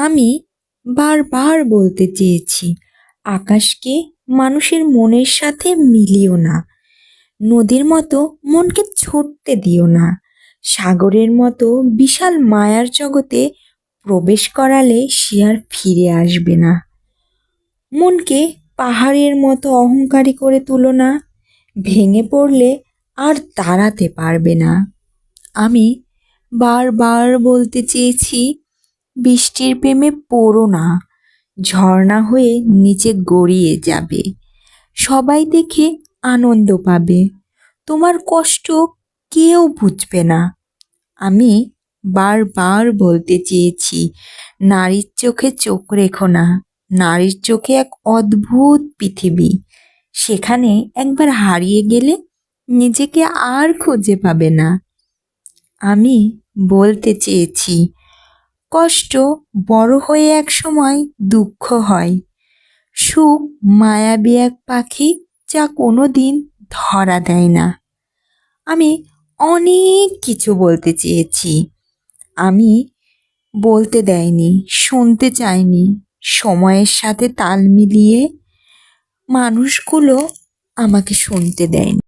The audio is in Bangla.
আমি বারবার বলতে চেয়েছি, আকাশকে মানুষের মনের সাথে মিলিও না। নদীর মতো মনকে ছুটতে দিও না। সাগরের মতো বিশাল মায়ার জগতে প্রবেশ করালে সে আর ফিরে আসবে না। মনকে পাহাড়ের মতো অহংকারী করে তুলো না। ভেঙে পড়লে আর দাঁড়াতে পারবে না। আমি বারবার বলতে চেয়েছি, বৃষ্টির প্রেমে পড়ো না। ঝর্ণা হয়ে নিচে গড়িয়ে যাবে। সবাই দেখে আনন্দ পাবে। তোমার কষ্ট কেউ বুঝবে না। আমি বারবার বলতে চেয়েছি, নারীর চোখে চোখ রেখো না। নারীর চোখে এক অদ্ভুত পৃথিবী। সেখানে একবার হারিয়ে গেলে নিজেকে আর খুঁজে পাবে না। আমি বলতে চেয়েছি, কষ্ট বড় হয়ে এক সময় দুঃখ হয়। সুখ মায়াবী এক পাখি, যা কোনো দিন ধরা দেয় না। আমি অনেক কিছু বলতে চেয়েছি। আমি বলতে দেয়নি, শুনতে চাইনি। সময়ের সাথে তাল মিলিয়ে মানুষগুলো আমাকে শুনতে দেয়নি।